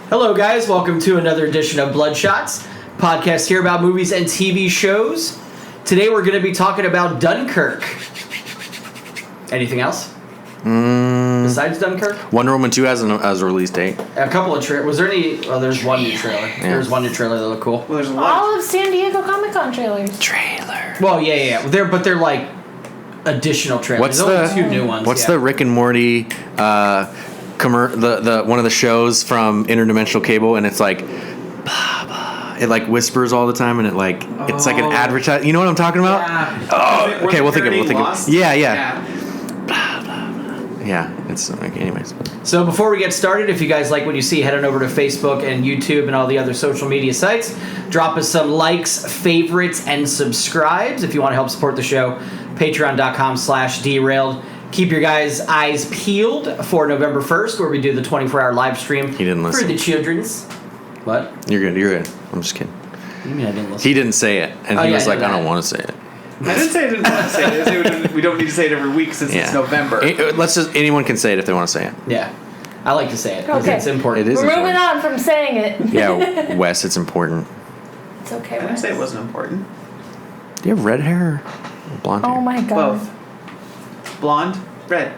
Hello, guys. Welcome to another edition of Bloodshots, podcast here about movies and TV shows. Today we're going to be talking about Dunkirk. Anything else? Besides Dunkirk? Wonder Woman 2 has a release date. A couple of trailers. Was there any? Well, there's one new trailer. Yeah. There's one new trailer that looked cool. Well, there's a lot. All of San Diego Comic-Con trailers. Well, yeah. They're like additional trailers. There's only two new ones. What's the Rick and Morty the one of the shows from Interdimensional Cable, and it's like blah, blah. It like whispers all the time, and it's like an advertise. You know what I'm talking about? Yeah. Oh, okay. We'll think of it. Yeah. Yeah, it's anyways. So before we get started, if you guys like what you see, head on over to Facebook and YouTube and all the other social media sites. Drop us some likes, favorites, and subscribes. If you want to help support the show, patreon.com/derailed. Keep your guys' eyes peeled for November 1st, where we do the 24-hour live stream. He didn't listen. For the children's. What? You're good. I'm just kidding. What do you mean I didn't listen? He didn't say it, and he was like, I don't want to say it. I didn't say I didn't want to say it. We don't need to say it every week since it's November. Anyone can say it if they want to say it. Yeah. I like to say it because Okay. it's important. It is We're important. moving on from saying it. Yeah, Wes, it's important. It's okay. I didn't say it wasn't important. Do you have red hair or blonde hair? Oh my god. Both. Blonde, red.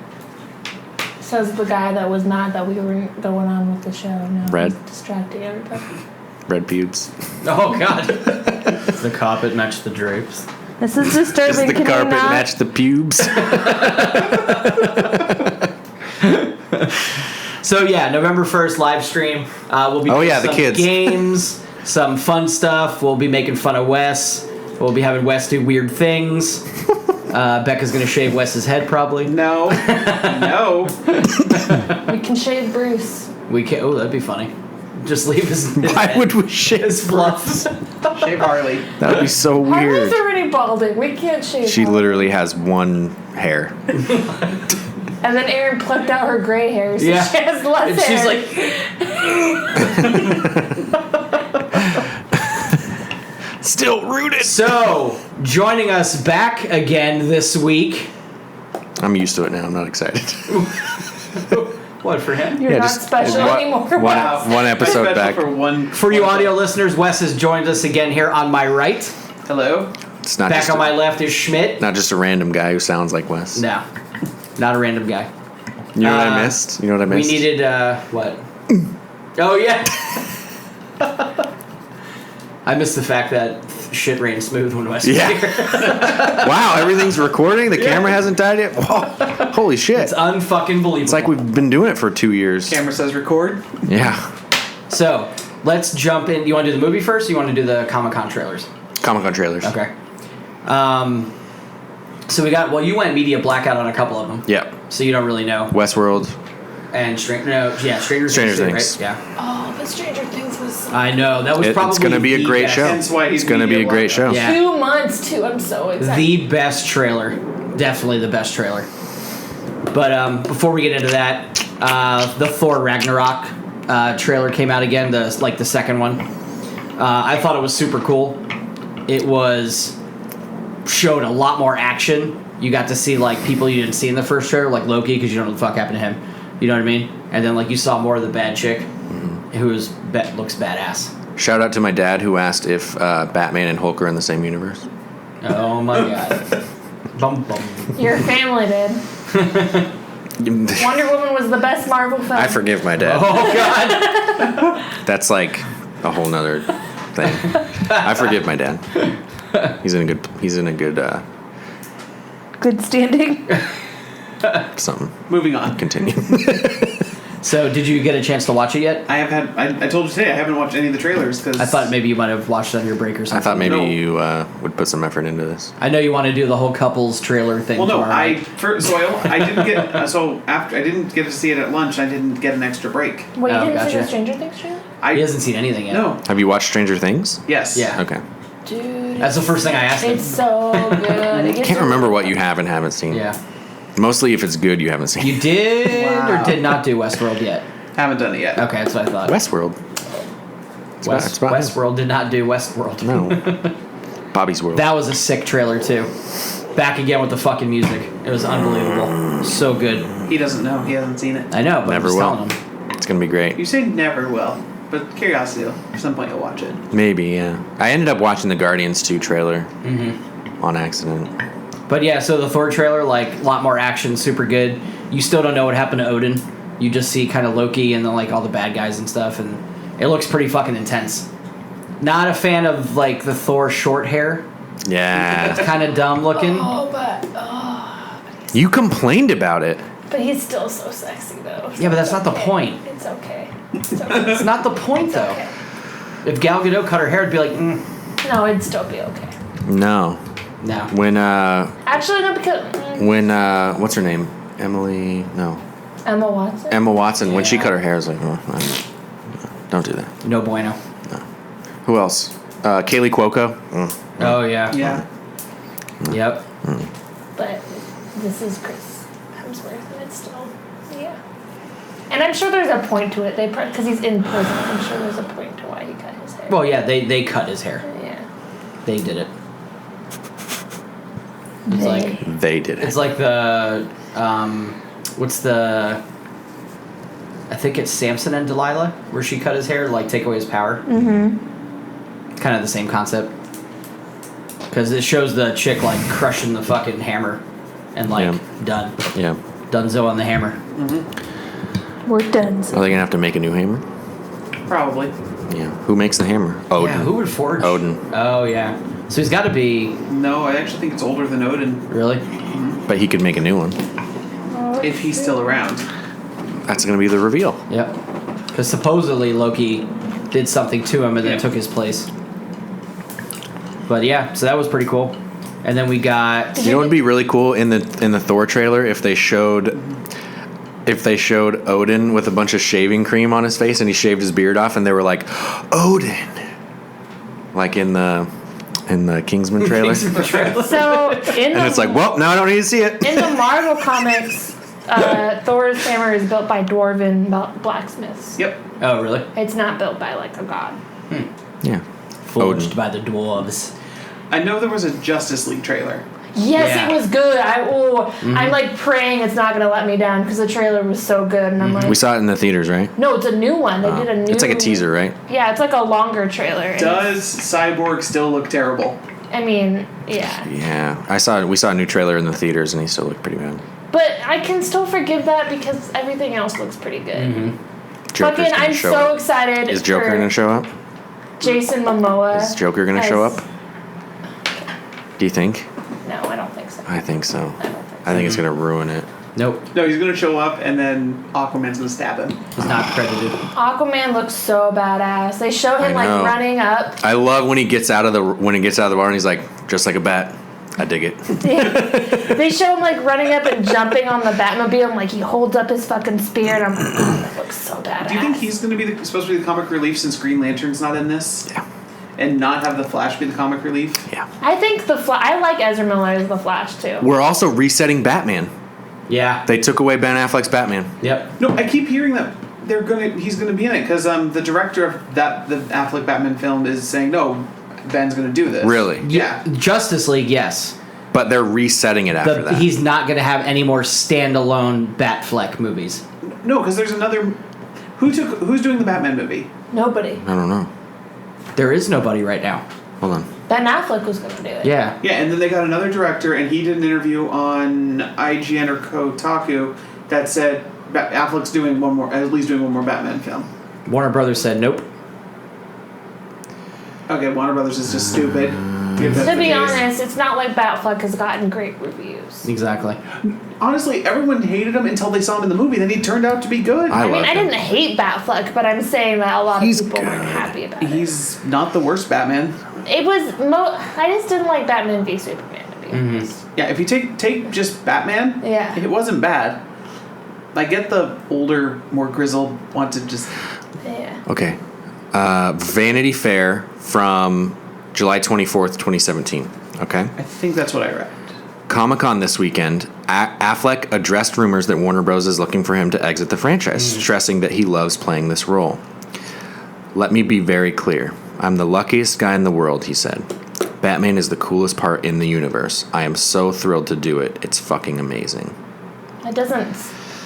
Says the guy that was not that we were going on with the show. No, Red. he's distracting everybody. Red pubes. Oh, God. The carpet matched the drapes. This is disturbing. Does the Can carpet you not? match the pubes? So, yeah, November 1st, live stream. We'll be doing the some kids. games, some fun stuff. We'll be making fun of Wes. We'll be having Wes do weird things. Becca's going to shave Wes's head, probably. No. No. We can shave Bruce. We can. Oh, that'd be funny. Just leave his Why would we shave his fluff? Shave Harley. That would be so weird. Harley's already balding. We can't shave She Harley. literally has one hair. And then Aaron plucked out her gray hair, so Yeah. she has less And hair. she's like... Still rooted. So, joining us back again this week. I'm used to it now. I'm not excited. What, for him? You're not special anymore. One episode Special back. For you audio listeners, Wes has joined us again here on my right. Hello. It's not Back just on my left is Schmidt. not just a random guy who sounds like Wes. No, not a random guy. You know what I missed? You know what I missed? We needed, what? Oh, yeah. I missed the fact that shit ran smooth when Wes was Yeah. here. Wow, everything's recording? The camera hasn't died yet? Whoa. Holy shit. It's unfucking believable. It's like we've been doing it for 2 years. Camera says record. Yeah. So, let's jump in. You want to do the movie first, or you want to do the Comic-Con trailers? Comic-Con trailers. Okay. So we got, you went media blackout on a couple of them. Yep. So you don't really know. Westworld. And Stranger Things. Things. Right? Yeah. Oh, but Stranger Things was I know. That was probably It's going to be a the great best. show. Hence why he's It's going to be a media great show. Yeah. 2 months, too. I'm so excited. The best trailer. Definitely the best trailer. But before we get into that, the Thor Ragnarok trailer came out again, the second one. I thought it was super cool. It showed a lot more action. You got to see people you didn't see in the first trailer, like Loki, because you don't know what the fuck happened to him. You know what I mean? And then you saw more of the bad chick, who looks badass. Shout out to my dad who asked if Batman and Hulk are in the same universe. Oh my god. Bum bum. Your family did. Wonder Woman was the best Marvel film. I forgive my dad. Oh god. That's like a whole nother thing. I forgive my dad. He's in a good Good standing. something. Moving on. Continue. So, did you get a chance to watch it yet? I told you today I haven't watched any of the trailers because I thought maybe you might have watched it on your break or something. I thought maybe No. you would put some effort into this. I know you want to do the whole couples trailer thing. Well, no, tomorrow I night. didn't get to see it at lunch. I didn't get an extra break. Wait, you Oh, didn't see gotcha. the Stranger Things trailer? He hasn't seen anything yet. No. Have you watched Stranger Things? Yes. Yeah. Okay. Dude. That's the first thing I asked him. It's so good. I can't remember what you have and haven't seen. Yeah. Mostly if it's good, you haven't seen. You did Wow. or did not do Westworld yet? Haven't done it yet. Okay, that's what I thought. Westworld. It's about him. Westworld did not do Westworld. No. Bobby's World. That was a sick trailer, too. Back again with the fucking music. It was unbelievable. So good. He doesn't know. He hasn't seen it. I know, but Never I'm just will. telling him. It's going to be great. You say never will. But curiosity, though. At some point you'll watch it. Maybe, yeah. I ended up watching the Guardians 2 trailer Mm-hmm. on accident. But yeah, so the Thor trailer, like, a lot more action, super good. You still don't know what happened to Odin. You just see kind of Loki and then, like, all the bad guys and stuff, and it looks pretty fucking intense. Not a fan of, like, the Thor short hair. Yeah. It's kind of dumb looking. You complained about it. But he's still so sexy, though. So Yeah, but that's not the okay. point. It's okay. It's okay. It's not the point, though. Okay. If Gal Gadot cut her hair, it'd be like, No, it'd still be okay. No. no. When, Actually, no, because what's her name? Emily, no. Emma Watson. Emma Watson, when she Yeah. cut her hair, I was like, oh, don't do that. No bueno. Who else? Kaylee Cuoco. Oh, yeah. Yeah. Yep. But this is Chris Hemsworth, and it's still, yeah. And I'm sure there's a point to it. Because he's in prison. I'm sure there's a point to why he cut his hair. Well, yeah, they cut his hair. Yeah. They did it. It's like They did it. it's like the what's the? I think it's Samson and Delilah, where she cut his hair to, like, take away his power. Mm-hmm. Kind of the same concept. Because it shows the chick, like, crushing the fucking hammer, and, like, done. Yeah. Dunzo on the hammer. We're done. Are they gonna have to make a new hammer? Probably. Yeah. Who makes the hammer? Odin. Yeah, who would forge? Odin. Oh yeah. So he's got to be No, I actually think it's older than Odin. really. But he could make a new one. If he's still around. That's gonna be the reveal. Yep. Because supposedly Loki did something to him and then took his place. But yeah, so that was pretty cool. And then we got. You know what would be really cool in the Thor trailer if they showed Odin with a bunch of shaving cream on his face and he shaved his beard off and they were like, Odin, like in the Kingsman trailer. So in And it's like, well, now I don't need to see it. in the Marvel comics, Thor's hammer is built by dwarven blacksmiths. Yep. Oh really? It's not built by like a god. Yeah. Forged Odin. by the dwarves. I know there was a Justice League trailer. Yes, Yeah. it was good. I'm like praying it's not gonna let me down because the trailer was so good, and I'm like, We saw it in the theaters, right? no, it's a new one. They did a new. It's like a teaser, right? Yeah, it's like a longer trailer. and Does Cyborg still look terrible? I mean, yeah, Yeah. We saw a new trailer in the theaters and he still looked pretty bad. but I can still forgive that because everything else looks pretty good. Joker's Fucking, gonna I'm show so up. excited. Is Joker for gonna show up? Jason Momoa. Is Joker gonna show up? Do you think? No, I don't think so. I think so. I don't think I think it's gonna ruin it. Nope. No, he's gonna show up and then Aquaman's gonna stab him. He's not credited. Aquaman looks so badass. They show him I know. like running up. I love when he gets out of the bar and he's like, just like a bat. I dig it. They show him like running up and jumping on the Batmobile, and like he holds up his fucking spear, and I'm like, oh, that looks so badass. Do you think he's gonna be supposed to be the comic relief since Green Lantern's not in this? Yeah. And not have the Flash be the comic relief? Yeah. I think I like Ezra Miller as the Flash too. We're also resetting Batman. Yeah. They took away Ben Affleck's Batman. Yep. No, I keep hearing that he's gonna be in it because the director of the Affleck Batman film is saying no, Ben's gonna do this. Really? Yeah. Justice League, yes. But they're resetting it after that. He's not going to have any more standalone Batfleck movies. No, because there's another. Who's doing the Batman movie? Nobody. I don't know. There is nobody right now. Hold on. Ben Affleck was gonna do it. Yeah. Yeah, and then they got another director, and he did an interview on IGN or Kotaku that said Affleck's doing at least doing one more Batman film. Warner Brothers said nope. Okay, Warner Brothers is just stupid. If that's To the be case. honest, it's not like Batfleck has gotten great reviews. Exactly. Honestly, everyone hated him until they saw him in the movie. Then he turned out to be good. I I mean, love I him. didn't hate Batfleck, but I'm saying that a lot of He's people weren't good. happy about it. He's not the worst Batman. It was I just didn't like Batman v Superman, to be honest. Yeah, if you take just Batman, Yeah. it wasn't bad. I get the older, more grizzled want to just. Yeah. Okay. Vanity Fair from July 24th, 2017. Okay. I think that's what I read. Comic-Con this weekend, Affleck addressed rumors that Warner Bros. Is looking for him to exit the franchise, stressing that he loves playing this role. Let me be very clear. I'm the luckiest guy in the world, he said. Batman is the coolest part in the universe. I am so thrilled to do it. It's fucking amazing. It doesn't.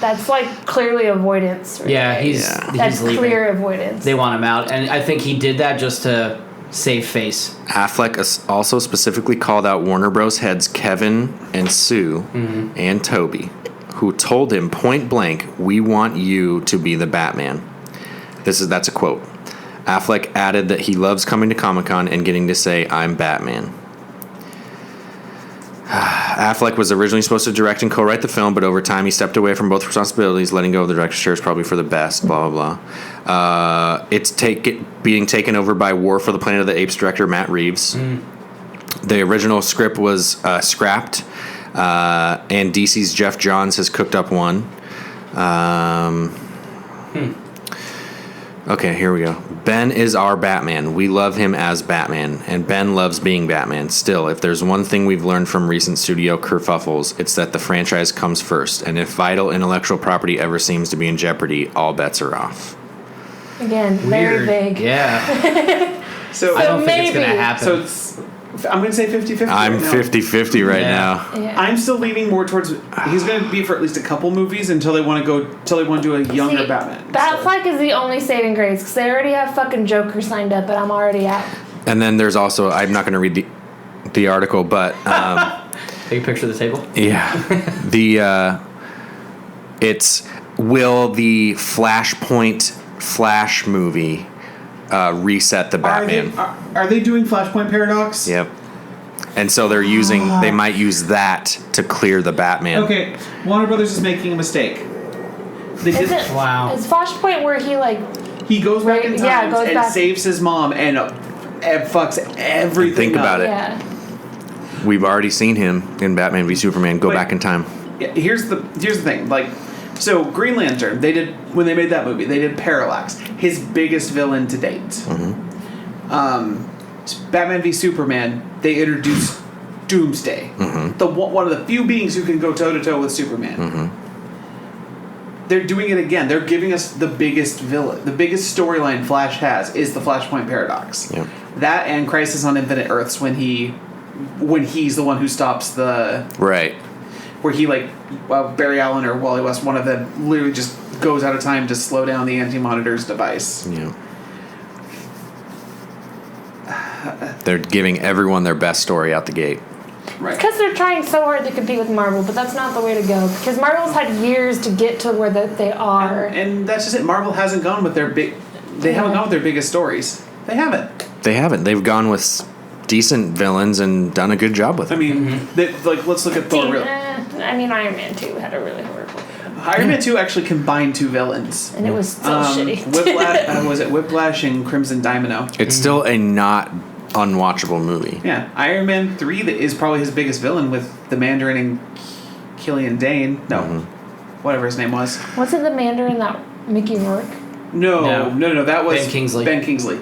That's like clearly avoidance. Right Yeah, there. That's he's leaving. clear avoidance. They want him out, and I think he did that just to save face. Affleck also specifically called out Warner Bros. Heads Kevin and Sue and Toby, who told him point blank, "We want you to be the Batman." That's a quote. Affleck added that he loves coming to Comic-Con and getting to say, "I'm Batman." Affleck was originally supposed to direct and co-write the film, but over time he stepped away from both responsibilities. Letting go of the director's chair is probably for the best. Blah blah blah. It's being taken over by War for the Planet of the Apes director Matt Reeves. The original script was scrapped, and DC's Jeff Johns has cooked up one. Okay, here we go. Ben is our Batman. We love him as Batman, and Ben loves being Batman. Still, if there's one thing we've learned from recent studio kerfuffles, it's that the franchise comes first, and if vital intellectual property ever seems to be in jeopardy, all bets are off. Again, very Weird. big. Yeah. So I don't think it's maybe. gonna happen. So I'm going to say 50-50. I'm right now. 50-50 right Yeah. now. Yeah. I'm still leaning more towards he's going to be for at least a couple movies until they want to do a younger See, Batman. Batfleck is the only saving grace because they already have fucking Joker signed up, and I'm already out. And then there's also, I'm not going to read the article, but Take a picture of the table. yeah, it's will the Flashpoint Flash movie reset the Batman? Are they doing Flashpoint Paradox? Yep. And so they might use that to clear the Batman. Okay, Warner Brothers is making a mistake. They Is did, it? Wow. Is Flashpoint where he like? he goes back in time Yeah, goes and back. saves his mom and fucks everything Think up. about it. Yeah. We've already seen him in Batman v Superman go But- back in time. Yeah, here's the thing. Like, so Green Lantern, when they made that movie, they did Parallax, his biggest villain to date. Mm-hmm. Batman v Superman, they introduced Doomsday, one of the few beings who can go toe to toe with Superman. They're doing it again. They're giving us the biggest villain, the biggest storyline Flash has is the Flashpoint Paradox. Yep. That and Crisis on Infinite Earths when he's the one who stops the Right. where he Barry Allen or Wally West, one of them, literally just goes out of time to slow down the Anti-Monitor's device. Yeah. They're giving everyone their best story out the gate. Right. Because they're trying so hard to compete with Marvel, but that's not the way to go. Because Marvel's had years to get to where they are. And that's just it. Marvel hasn't gone with their they haven't gone with their biggest stories. They haven't. They haven't. They've gone with decent villains and done a good job with I it. mean, let's look at Thor. Iron Man 2 had a really horrible. Iron Man 2 actually combined two villains. And it was so shitty. Whiplash, was it Whiplash and Crimson Domino? It's still a not unwatchable movie. Yeah, Iron Man 3 is probably his biggest villain with the Mandarin and Killian Dane. No, whatever his name was. Wasn't the Mandarin that Mickey Rourke? No. That was Ben Kingsley. Ben Kingsley.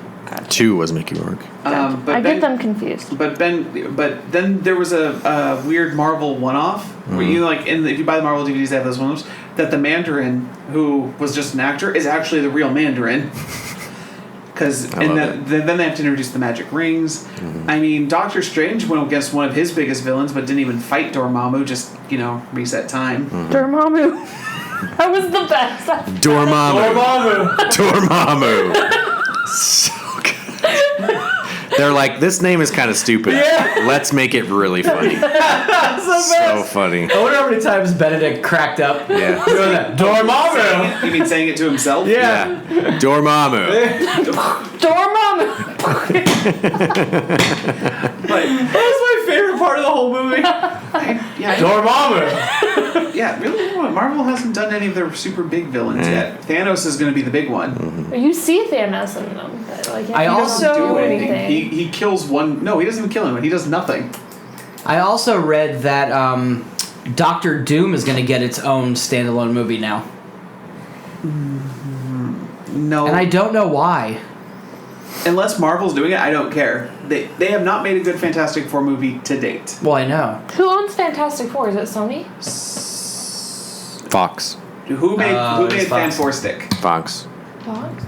2 was Mickey Rourke. But I get them confused. But then there was a weird Marvel one-off where if you buy the Marvel DVDs, they have those ones that the Mandarin, who was just an actor, is actually the real Mandarin. Then they have to introduce the magic rings. I mean, Doctor Strange went against one of his biggest villains, but didn't even fight Dormammu. Just reset time. Dormammu. That was the best. Dormammu. So good. They're like, this name is kind of stupid. Yeah. Let's make it really funny. So funny. I wonder how many times Benedict cracked up. Yeah. Doing that. Dormammu. You mean saying it to himself? Yeah. Dormammu. Dormammu. That was my favorite part of the whole movie. Dormammu. Yeah, really. Marvel hasn't done any of their super big villains yet. Thanos is going to be the big one. You see Thanos in them. But I he also- doesn't do Anything. anything. He kills one. No, he doesn't even kill anyone. He does nothing. I also read that Doctor Doom is going to get its own standalone movie now. No. And I don't know why. Unless Marvel's doing it, I don't care. They have not made a good Fantastic Four movie to date. Well, I know. Who owns Fantastic Four? Is it Sony? Fox. Who made it's Fan Fox. Four Stick? Fox. Fox?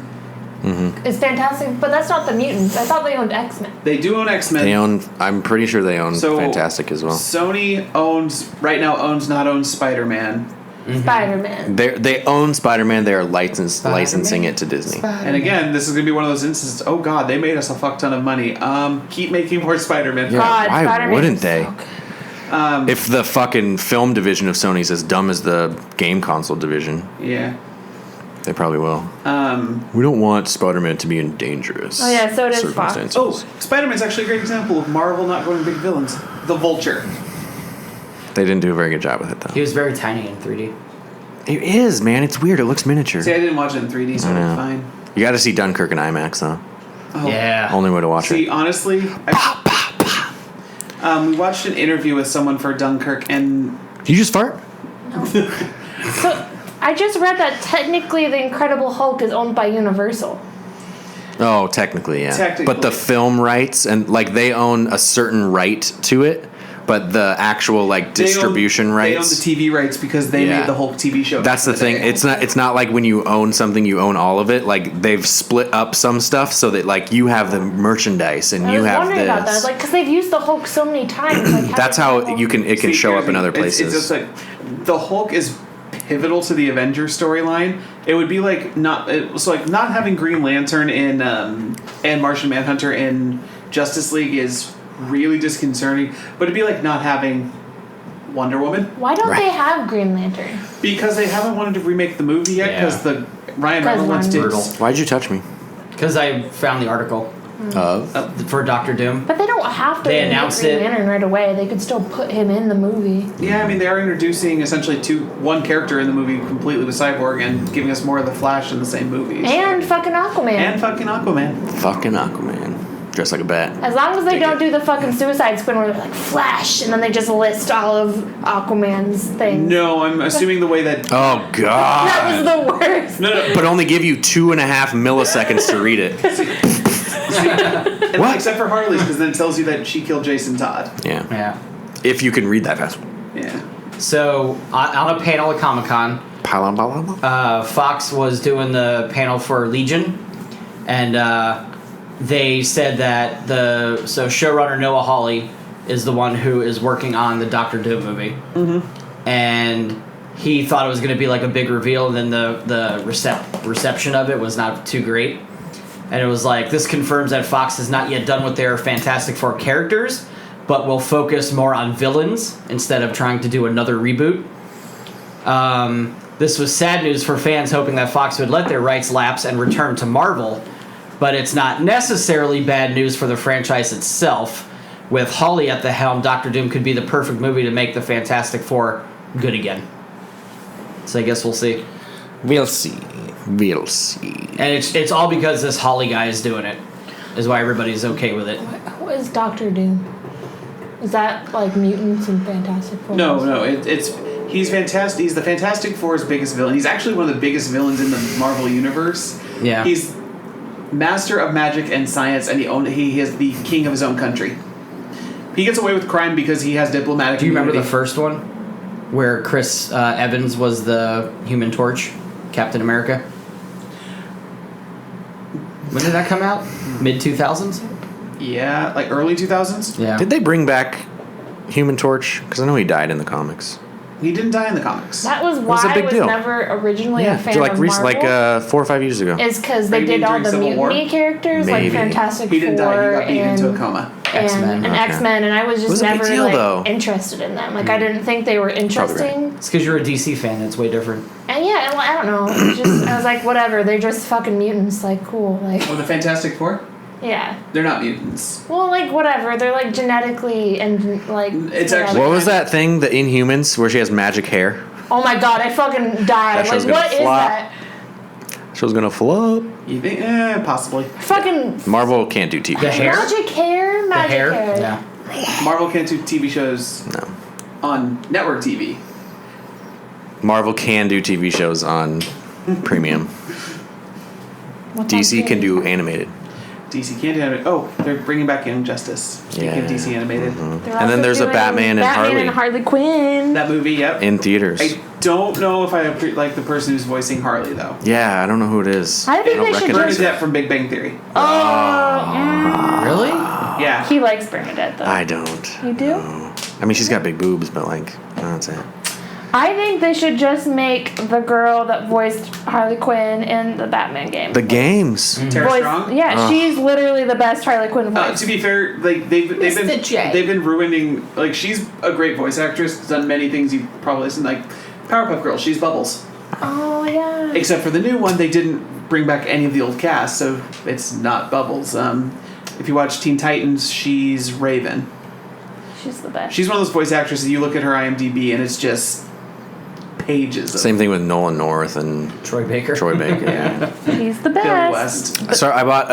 It's Fantastic, but that's not the mutants. I thought they owned X-Men. They do own X-Men. They own. I'm pretty sure they own So, Fantastic as well. Sony owns Spider-Man. Spider-Man. They own Spider-Man. They are licensing it to Disney. And again, this is going to be one of those instances. Oh God, they made us a fuck ton of money. Keep making more Spider-Man. Yeah, God, why Spider-Man wouldn't is they? so good. If the fucking film division of Sony is as dumb as the game console division, Yeah. they probably will. We don't want Spider-Man to be in dangerous. Oh, yeah, so it is Fox. circumstances. Oh, Spider-Man's actually a great example of Marvel not going big villains. The Vulture. They didn't do a very good job with it though. He was very tiny in 3D. It is, man. It's weird. It looks miniature. See, I didn't watch it in 3D, so I know. I'm fine. You got to see Dunkirk in IMAX though. Oh. Yeah. Only way to watch See, it. honestly, we watched an interview with someone for Dunkirk, and You just fart? So, I just read that technically the Incredible Hulk is owned by Universal. Oh, technically, yeah. Technically. But the film rights and like they own a certain right to it, but the actual like distribution rights. They own the TV rights because they Yeah. made the Hulk TV show. That's the thing. day. It's not like when you own something, you own all of it. Like they've split up some stuff so that like you have the merchandise and I you was have wondering about that, this. like, because they've used the Hulk so many times. Like, That's how it can See, show up here's in the- other it's places. just like the Hulk is pivotal to the Avengers storyline. It would be like not having Green Lantern in and Martian Manhunter in Justice League is really disconcerting. But it'd be like not having Wonder Woman Why don't Right. they have Green Lantern? because they haven't wanted to remake the movie yet because Yeah. the Ryan 'Cause Reynolds did. brutal. Why'd you touch me? Because I found the article Of? for Doctor Doom. But they don't have to They remake announced Green it. Lantern right away. They could still put him in the movie. Yeah, I mean they are introducing essentially one character in the movie completely with Cyborg and giving us more of the Flash in the same movie. And fucking Aquaman. And fucking Aquaman. Fucking Aquaman. Dressed like a bat. As long as they Dig don't it. do the fucking Suicide Squad where they're like Flash, and then they just list all of Aquaman's things. No, I'm assuming the way that. Oh God. That was the worst. No. But only give you 2.5 milliseconds to read it. And What? except for Harley's, because then it tells you that she killed Jason Todd. Yeah. Yeah. If you can read that fast. Yeah. So on a panel at Comic-Con, Fox was doing the panel for Legion, and they said that showrunner Noah Hawley is the one who is working on the Doctor Doom movie, and he thought it was going to be like a big reveal, and then the reception of it was not too great, and it was like, this confirms that Fox is not yet done with their Fantastic Four characters, but will focus more on villains instead of trying to do another reboot. This was sad news for fans hoping that Fox would let their rights lapse and return to Marvel, but it's not necessarily bad news for the franchise itself. With Hawley at the helm, Doctor Doom could be the perfect movie to make the Fantastic Four good again. So I guess we'll see. We'll see. We'll see. And it's all because this Hawley guy is doing it, is why everybody's okay with it. What is Doctor Doom? Is that like mutants and Fantastic Four? No, he's fantastic. He's the Fantastic Four's biggest villain. He's actually one of the biggest villains in the Marvel universe. Yeah. He's master of magic and science, and he is the king of his own country. He gets away with crime because he has diplomatic. Do you remember the immunity. first one, where Chris Evans was the Human Torch, Captain America? When did that come out? Mid 2000s. Yeah, like early 2000s. Yeah. Did they bring back Human Torch? Because I know he died in the comics. He didn't die in the comics. That was was a why big I was deal. never originally a fan like of Marvel. 4 or 5 years ago. is because Are they you did mean all during the Civil War? mutiny characters Maybe. like Fantastic He didn't die. He Four got beaten and, into a coma. and Okay. X-Men, and I was It just was a big never deal, like though. interested in them. Like I didn't think they were interesting. It's because you're a DC fan. It's way different. And yeah, well, I don't know. It was just I was like, whatever. They're just fucking mutants. Like cool. Like Oh, the Fantastic Four? yeah. They're not mutants. Well, like whatever. They're like genetically and like. It's whatever. actually- What was that thing, the Inhumans, where she has magic hair? Oh my god! I fucking died. That show's Like gonna what is flop. that? Show's gonna flop. You think? Possibly. Fucking Marvel can't do TV. The hair? magic hair. The Magic hair? hair. Yeah. Marvel can't do TV shows No. on network TV. Marvel can do TV shows on premium. What's DC on can TV? do animated. DC can't do it. Oh, they're bringing back Young Justice. Speaking of Yeah. DC animated. They're And then also there's a doing Batman and Harley. Quinn. That movie, yep. In theaters. I don't know if I like the person who's voicing Harley, though. Yeah, I don't know who it is. I think don't they should recognize Bernadette from Big Bang Theory. Really? Yeah. He likes Bernadette though. I don't. You do? No. I mean, she's got big boobs, but like, that's it. I think they should just make the girl that voiced Harley Quinn in the Batman game. The games. Tara Strong? Yeah, she's literally the best Harley Quinn voice. To be fair, like they've been ruining. Like she's a great voice actress. Done many things you've probably seen, like Powerpuff Girls. She's Bubbles. Oh yeah. Except for the new one, they didn't bring back any of the old cast, so it's not Bubbles. If you watch Teen Titans, she's Raven. She's the best. She's one of those voice actresses. You look at her IMDb, and it's just pages. Same thing with Nolan North and Troy Baker. Yeah. He's the Bill best. West. So I bought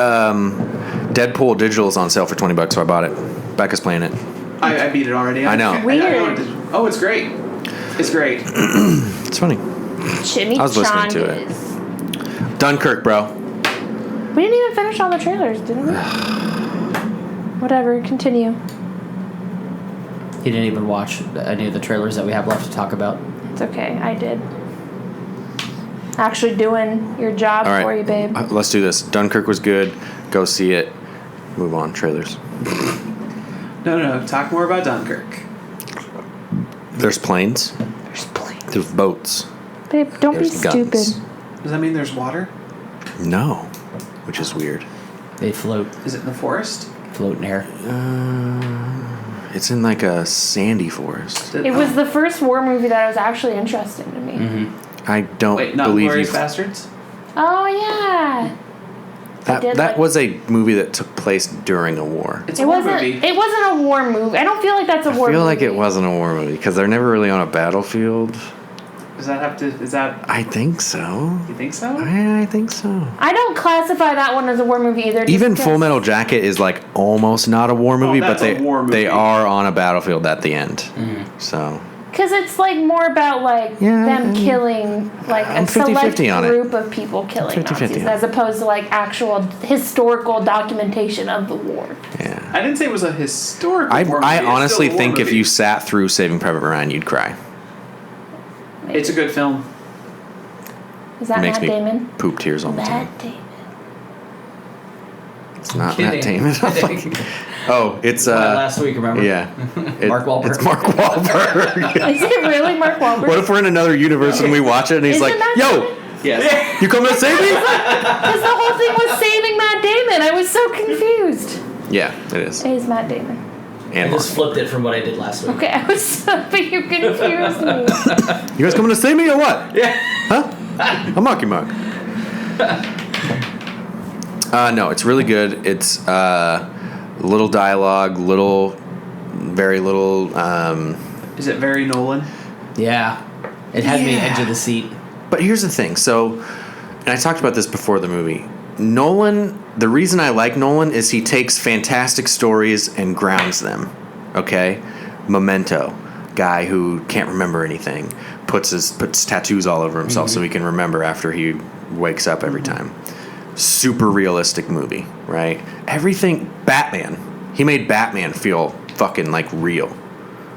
Deadpool Digital is on sale for $20, so I bought it. Becca's playing it. I beat it already. I know. Weird. Oh, it's great. It's great. It's funny. Chimichangas. I was listening to it. Dunkirk, bro. We didn't even finish all the trailers, didn't we? Whatever, continue. He didn't even watch any of the trailers that we have left to talk about. It's okay, I did. Actually doing your job All right. for you, babe. Let's do this. Dunkirk was good. Go see it. Move on. Trailers. No. Talk more about Dunkirk. There's planes. There's planes. There's boats. Babe, don't There's be guns. stupid. Does that mean there's water? No. Which is weird. They float Is it in the forest? in air. It's in like a sandy forest. It was the first war movie that was actually interesting to me. Mm-hmm. I don't Wait, not believe Glorious you. Bastards? Oh, yeah. That was a movie that took place during a war. It's a war movie. It wasn't a war movie. I don't feel like that's a war I movie. feel like it wasn't a war movie because they're never really on a battlefield. Does that have to? Is that? I think so. You think so? I think so. I don't classify that one as a war movie either. Even Full Metal Jacket is like almost not a war movie, but that's a war movie. they are on a battlefield at the end. So Because it's like more about like them killing like I'm a select 50-50 on it. group of people killing 50-50 Nazis, on it. as opposed to like actual historical documentation of the war. yeah, I didn't say it was a historical war movie. I It's honestly still a war think if movie. you sat through Saving Private Ryan, you'd cry. It's a good film. Is that It makes Matt me Damon? poop tears all the time. Matt Damon. It's not kidding. Matt Damon. Oh, it's Last week, remember? yeah. Mark Wahlberg. It's Mark Wahlberg. Is it really Mark Wahlberg? What if we're in another universe and we watch it and he's Is it like, Matt "Yo, Damon? Yes. you coming to save me?" Because the whole thing was saving Matt Damon. I was so confused. Yeah, it is. It is Matt Damon. I And Mark. just flipped it from what I did last week. Okay, I was but you confused me. You guys coming to save me or what? Yeah. Huh? A Marky Mark. No, it's really good. It's little dialogue, very little. Is it very Nolan? Yeah. It had me Yeah. edge of the seat. But here's the thing. So, and I talked about this before the movie. Nolan, the reason I like Nolan is he takes fantastic stories and grounds them. Okay? Memento, guy who can't remember anything, puts tattoos all over himself so he can remember after he wakes up every time. Super realistic movie, right? Everything Batman. He made Batman feel fucking like real,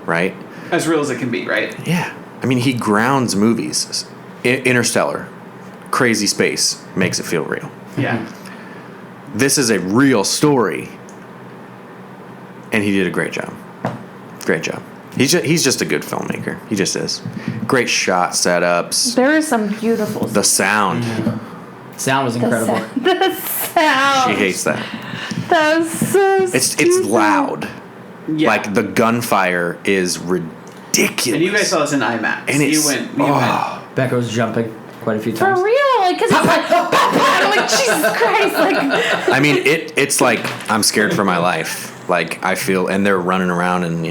right? As real as it can be, right? Yeah. I mean, he grounds movies. Interstellar, crazy space, makes it feel real. Yeah. This is a real story, and he did a great job. Great job. He's just a good filmmaker. He just is. Great shot setups. There is some beautiful The sound. Sound was incredible. The sound. She hates that. That was so It's stupid. loud. Yeah. Like the gunfire is ridiculous. And you guys saw this in IMAX. And it's You went. Becca was jumping quite a few For times. real, like, because it's like, I'm like, Jesus Christ, like. I mean, it's like I'm scared for my life. Like I feel, and they're running around, and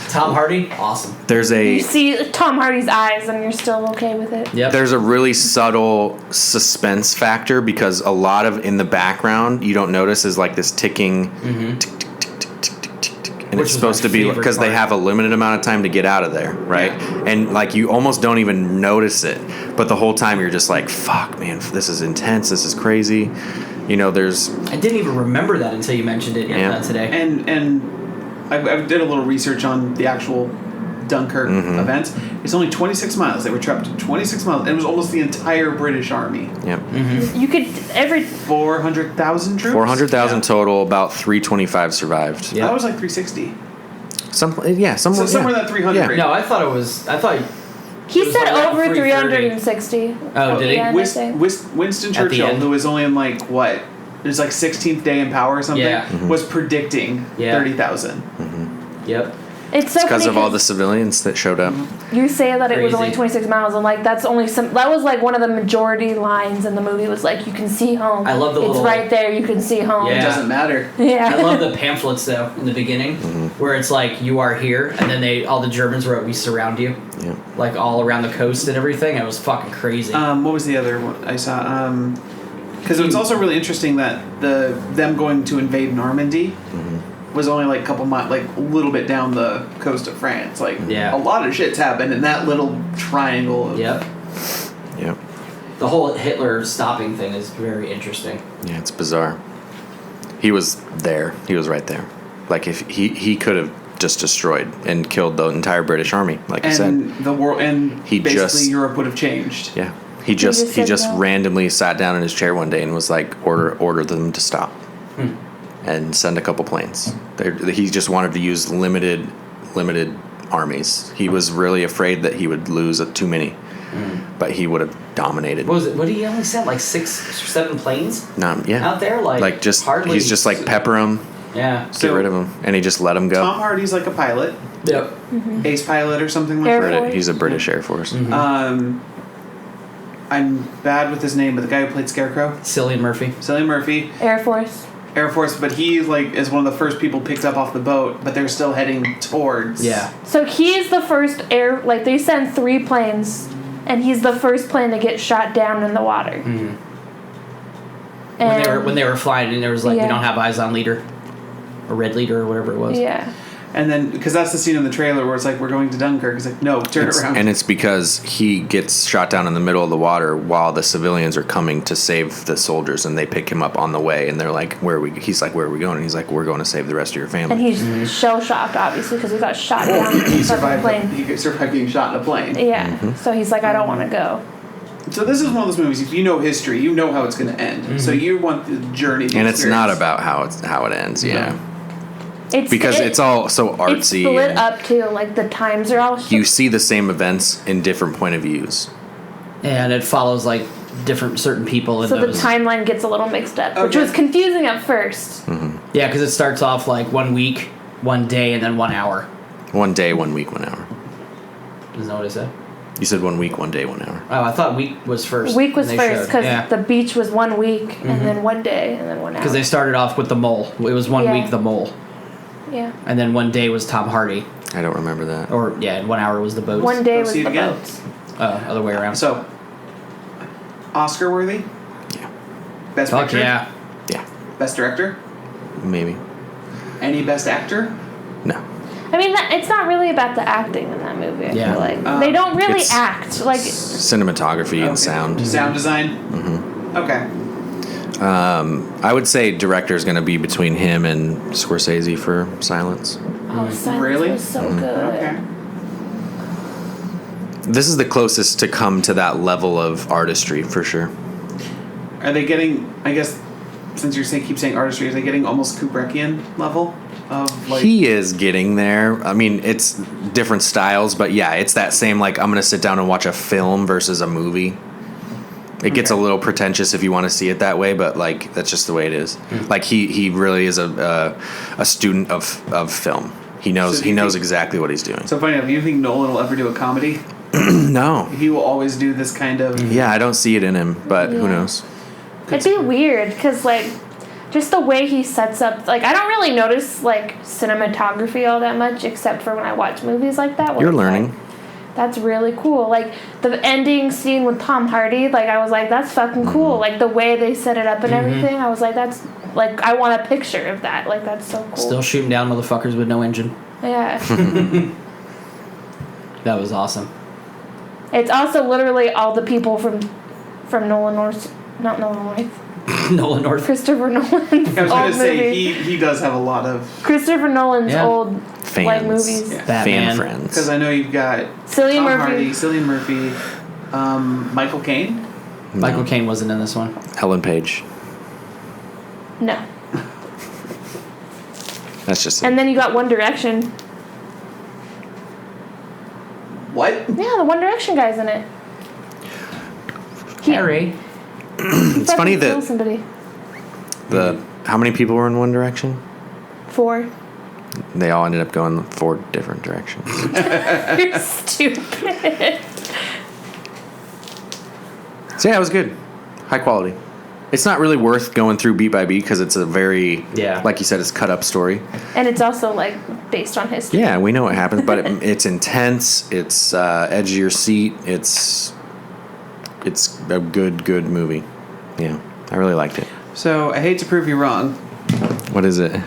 Tom Hardy, awesome. there's You a see Tom Hardy's eyes and you're still okay with it. Yep. there's a really subtle suspense factor because a lot of in the background you don't notice is like this ticking, tick, tick, tick, tick, tick, tick, tick, tick, and Which it's is supposed my to be favorite because they part. have a limited amount of time to get out of there, right? Yeah. And like you almost don't even notice it, but the whole time you're just like, "Fuck, man, this is intense. This is crazy." There's I didn't even remember that until you mentioned it today. And I did a little research on the actual Dunkirk events. It's only 26 miles. They were trapped 26 miles. And it was almost the entire British Army. yep. You could, 400,000 troops? 400,000 total. About 325 survived. Yeah. That was like 360. Somewhere So somewhere in that 300 Yeah. range. No, I thought He It was said like around over 3:30. 360. Oh, did he? Yeah, I think. Winston At the Churchill, end. who was only in like what? It was like 16th day in power or something. Yeah. Was predicting Yeah. 30,000. Yep. It's so Because funny of all the civilians that showed up. you say that it was Crazy. only 26 miles, and like that's only some. That was like one of the majority lines in the movie was like, "You can see home." I love the It's little- right there. You can see home. It Yeah. doesn't matter. Yeah. I love the pamphlets though in the beginning, where it's like you are here, and then all the Germans wrote "We surround you," Yeah. like all around the coast and everything. It was fucking crazy. What was the other one I saw? Because it's also really interesting that them going to invade Normandy was only like a couple miles, like a little bit down the coast of France. Like Yeah. a lot of shit's happened in that little triangle. Of, Yep. Yep. The whole Hitler stopping thing is very interesting. Yeah, it's bizarre. He was there. He was right there. Like if he could have just destroyed and killed the entire British army, like you said. And the world and He basically just- Europe would have changed. Yeah. He just just said no. randomly sat down in his chair one day and was like, order them to stop and send a couple planes. He just wanted to use limited armies. He was really afraid that he would lose too many, but he would have dominated. What was it? What did he only send? Like 6 or 7 planes out there? Like just hardly. he's just like pepper them, Yeah. get rid of them, and he just let them go. Tom Hardy's like a pilot, Yep. ace pilot or something like Air that. Force. He's a British Air Force. I'm bad with his name, but the guy who played Scarecrow, Cillian Murphy. Cillian Murphy, Air Force. Air Force, but he like is one of the first people picked up off the boat, but they're still heading towards. Yeah. So he's the first like they send 3 planes, and he's the first plane to get shot down in the water. When they were flying, and there was like, Yeah. we don't have eyes on leader, or red leader, or whatever it was. Yeah. And then, because that's the scene in the trailer where it's like, we're going to Dunkirk. It's like, no, turn around. And it's because he gets shot down in the middle of the water while the civilians are coming to save the soldiers, and they pick him up on the way, and they're like, "Where are we?" He's like, "Where are we going?" And he's like, "We're going to save the rest of your family." And he's shell shocked, obviously, because he got shot down in he the survived. plane. He survived being shot in a plane. Yeah. So he's like, I don't want to go. So this is one of those movies. If you know history, you know how it's going to end. So you want the journey. The And it's not experience. about how it ends, yeah. Because it's all so It's artsy. split and up too. Like the times are all. you see the same events in different point of views. And it follows like different certain people in So the those. timeline gets a little mixed up, which Okay. was confusing at first. Yeah, because it starts off like 1 week, 1 day, and then 1 hour. 1 day, 1 week, 1 hour. Isn't that what I said? You said 1 week, 1 day, 1 hour. Oh, I thought week was first. Week was when they first showed. because Yeah. the beach was 1 week, and then 1 day, and then 1 hour. Because they started off with the mole. It was 1 Yeah. week the mole, Yeah. and then 1 day was Tom Hardy, I don't remember that. or yeah, and 1 hour was the boats. 1 day Go was see it the again. boats. Other way around. So, Oscar worthy? Yeah. Best Fuck picture? yeah. Yeah, Best director? maybe. Any best actor? No. I mean, it's not really about the acting in that movie. I Yeah. feel like they don't really It's- act like. Cinematography and Okay. sound. Sound design? Okay. I would say director is going to be between him and Scorsese for Silence. Oh, Silence Really? was so good. Okay. This is the closest to come to that level of artistry for sure. Are they getting, I guess, since keep saying artistry, are they getting almost Kubrickian level of like... He is getting there. I mean, it's different styles, but yeah, it's that same like I'm going to sit down and watch a film versus a movie. It gets a Okay. little pretentious if you want to see it that way, but like that's just the way it is. Like he really is a student of film. He knows So do you think- exactly what he's doing. So funny enough, you think Nolan will ever do a comedy? No. He will always do this kind of... Yeah, I don't see it in him, but who Yeah. knows? It'd be weird because like just the way he sets up. Like I don't really notice like cinematography all that much, except for when I watch movies like that. where You're it's learning. like, that's really cool. Like the ending scene with Tom Hardy. Like I was like, that's fucking cool. Like the way they set it up and everything. I was like, that's like I want a picture of that. Like that's so cool. Still shooting down motherfuckers with no engine. Yeah. That was awesome. It's also literally all the people from Nolan North, not Nolan North, Nolan North. Christopher Nolan's I was going to old say, movie. he does have a lot of... Christopher Nolan's Yeah. old Fans. like movies. Yeah. Batman. Fan friends. Because I know you've got Cillian Tom Murphy. Hardy, Cillian Murphy, Michael Caine. Michael Caine wasn't in this one. Ellen Page. No. That's just And then you got One Direction. What? Yeah, the One Direction guy's in it. Harry. It's funny that somebody. how many people were in One Direction? 4. They all ended up going 4 different directions. You're stupid. So yeah, it was good. High quality. It's not really worth going through beat by beat because it's a very, like you said, it's cut up story. And it's also like based on history. Yeah, we know what happens, but it's intense. It's edge of your seat. It's a good movie. Yeah, I really liked it. So I hate to prove you wrong. What is it?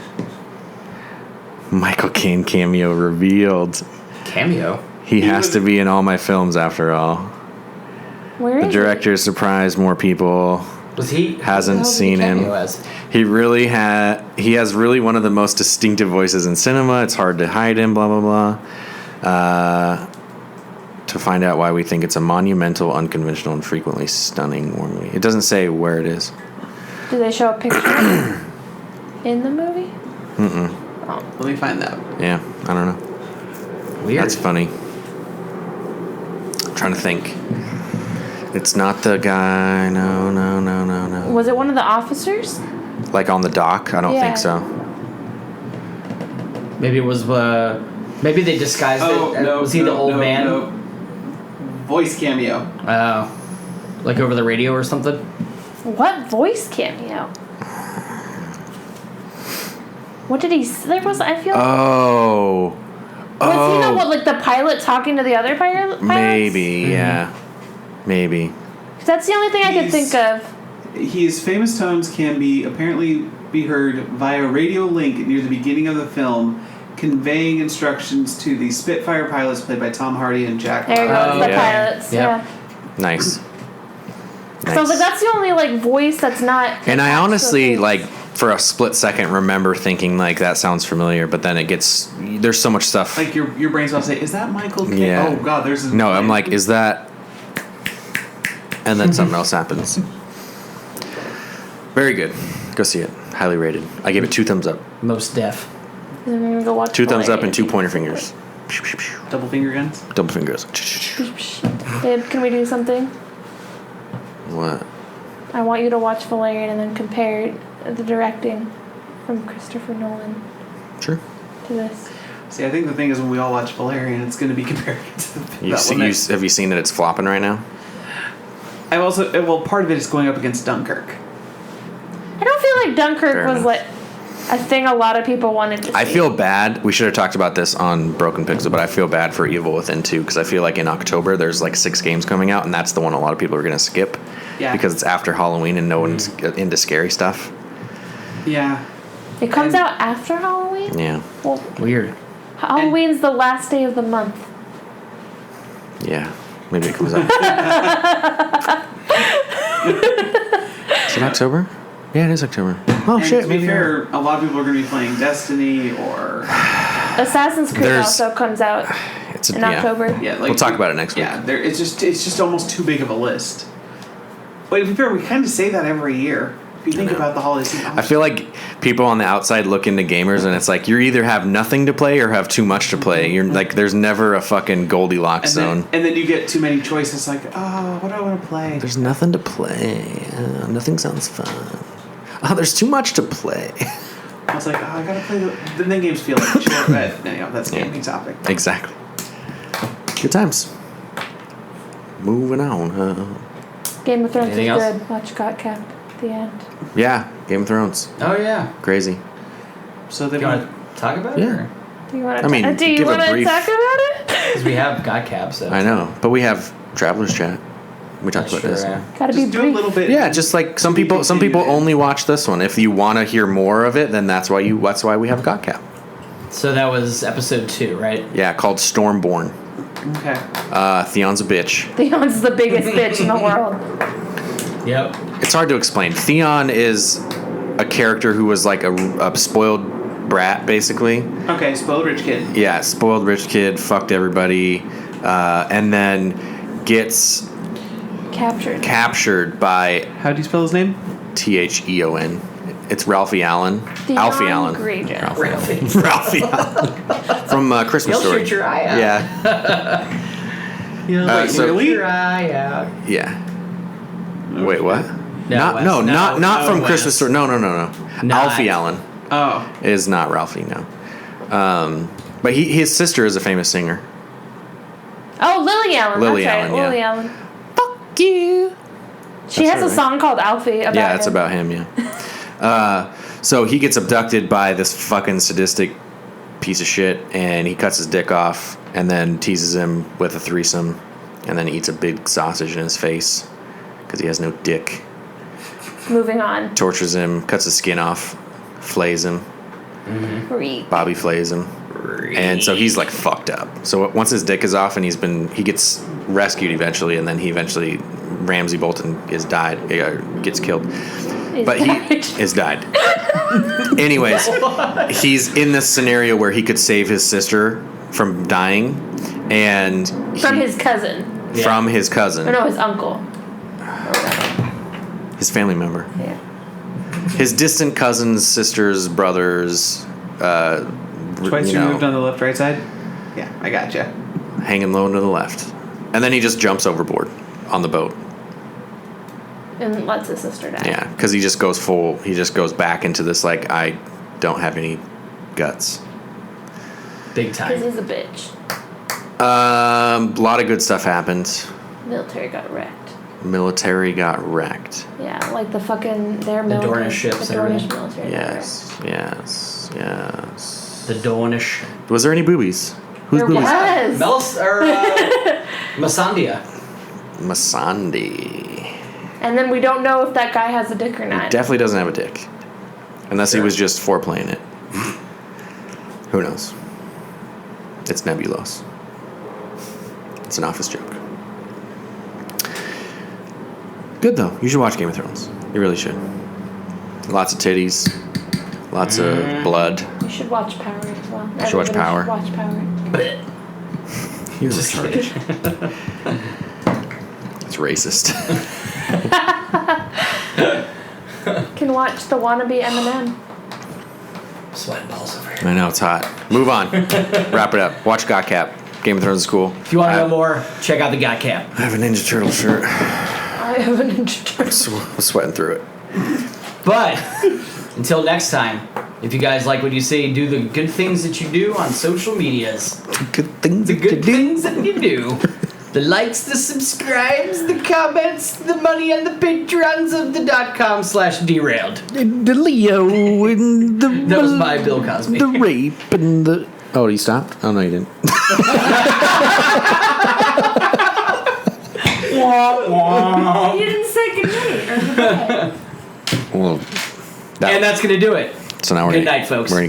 Michael Caine cameo revealed. Cameo? He has to be in all my films after all. Where is The director surprised more people. Was he? Hasn't seen him. Cameo as? He has really one of the most distinctive voices in cinema. It's hard to hide him, blah, blah, blah. To find out why we think it's a monumental, unconventional, and frequently stunning war movie. It doesn't say where it is. Do they show a picture in the movie? Mm-mm. Oh. Let me find that. Yeah, I don't know. Weird. That's funny. I'm trying to think. It's not the guy. No. Was it one of the officers? Like on the dock? I don't think so. Maybe it was. Maybe they disguised it. Was he the old man? No. Voice cameo. Like over the radio or something. What voice cameo? What did he? There was. I feel. Oh. Was he like the pilot talking to the other pilots? Maybe. Yeah. Maybe. That's the only thing I could think of. His famous tones can apparently be heard via radio link near the beginning of the film, conveying instructions to the Spitfire pilots played by Tom Hardy and Jack. There goes the pilots. Yep. Yeah. Nice. So I was like, that's the only voice that's not. And I honestly for a split second remember thinking that sounds familiar, but then there's so much stuff. Like your brain's about to say, is that Michael Caine? Yeah. Oh God, there's. No, I'm like, is that? And then something else happens. Very good. Go see it. Highly rated. I gave it 2 thumbs up. Most deaf. I'm gonna go watch 2 thumbs up and 2 pointer fingers. Double finger guns. Double fingers. Babe, can we do something? What? I want you to watch Valerian and then compare the directing from Christopher Nolan Sure. to this. See, I think the thing is when we all watch Valerian, it's going to be compared to Have you seen that it's flopping right now? I've also part of it is going up against Dunkirk. I don't feel like Dunkirk Fair was enough. a thing a lot of people wanted to see. I feel bad. We should have talked about this on Broken Pixel, but I feel bad for Evil Within 2 because I feel like in October there's 6 games coming out, and that's the one a lot of people are going to skip because it's after Halloween and no one's into scary stuff. Yeah. It comes out after Halloween? Yeah. Well, Weird. Halloween's the last day of the month. Yeah. Maybe it comes out. Is it October? Yeah, it is October. Oh, And shit. to be Maybe fair, a lot of people are going to be playing Destiny or Assassin's Creed There's- also comes out in October. We'll talk about it next week. Yeah, it's just almost too big of a list. But to be fair, we kind of say that every year. If you think about the holiday season, I feel like people on the outside look into gamers and it's like you either have nothing to play or have too much to play. You're like, there's never a fucking Goldilocks zone. And then you get too many choices. Like, oh, what do I want to play? There's nothing to play. Nothing sounds fun. Oh, there's too much to play. I was like, oh, I gotta play the then games feel like short, but that's a gaming topic. Exactly. Good times. Moving on. Game of Thrones Anything is else? good. Watch Got Cap at the end. Yeah, Game of Thrones. Oh yeah. Crazy. So they Do you want to talk about it? Yeah. Do you want I to? mean, Do you give a want to brief- talk about it? Because we have got cabs. So I know, but we have Traveler's Chat. We talked about this. Gotta be just do a brief. little bit. Yeah, just like some people only watch this one. If you want to hear more of it, then that's why we have GotCap. So that was episode 2, right? Yeah, called Stormborn. Okay. Theon's a bitch. Theon's the biggest bitch in the world. Yep. It's hard to explain. Theon is a character who was like a spoiled brat, basically. Okay, spoiled rich kid. Yeah, spoiled rich kid, fucked everybody, and then gets captured by How do you spell his name? Theon. It's Ralphie Allen. Theon Alfie Allen. Greyjoy. Ralphie. Ralphie Allen. From Christmas He'll Story. shoot your eye out. Yeah. So- really? Try out. Yeah. Wait, what? No, Wes, Not from Wes. Christmas Story. No. Not. Alfie Allen Oh. is not Ralphie. No. But his sister is a famous singer. Oh, Lily Allen. Lily that's Allen, right. yeah. Lily Allen. Fuck you. She That's has her, a right? song called Alfie about Yeah, it's him. about him. Yeah. So he gets abducted by this fucking sadistic piece of shit, and he cuts his dick off, and then teases him with a threesome, and then eats a big sausage in his face because he has no dick. Moving on. Tortures him, cuts his skin off, flays him. Reed. Bobby flays him. And so he's like fucked up. So once his dick is off and he gets rescued eventually, and then he eventually Ramsey Bolton gets killed. But he is died. Anyways, he's in this scenario where he could save his sister from dying, and From his cousin. from his cousin, Or no, his uncle. his family member, Yeah. his distant cousins, sisters, brothers. Twice removed on the left, right side? Yeah, I gotcha. Hanging low to the left, and then he just jumps overboard on the boat. And lets his sister die. Yeah, because he just goes full. He just goes back into this like I don't have any guts. Big Because time. he's a bitch. A lot of good stuff happened. Military got wrecked. Military got wrecked. Yeah, like the fucking their The military. Dornish ships The and Dornish everything. military. Yes. The Dornish. Was there any boobies? Who's There boobies? was. Melis or Masandia. Masandi. And then we don't know if that guy has a dick or not. Definitely doesn't have a dick, unless he Sure. was just foreplaying it. Who knows? It's Nebulos. It's an office joke. Good though. You should watch Game of Thrones. You really should. Lots of titties. Lots of blood. You should watch Power as well. Should watch Power. Should watch Power. You're Just retarded. It's racist. Can watch the wannabe Eminem. Sweating balls over here. I know, it's hot. Move on. Wrap it up. Watch GotCap. Game of Thrones is cool. If you want to know more, check out the Got Cap. I have a Ninja Turtle shirt. I have an introduction. I'm sweating through it. But until next time, if you guys like what you see, do the good things that you do on social medias. Good things The good things that you do. The likes, the subscribes, the comments, the money, and the patrons of the .com/derailed. The Leo and the... That was by Bill Cosby. The rape and the... Oh, you stopped? Oh, no, you didn't. You didn't say goodnight or goodbye. Well, And that's going to do it. so now we're Good gonna- night, folks. We're gonna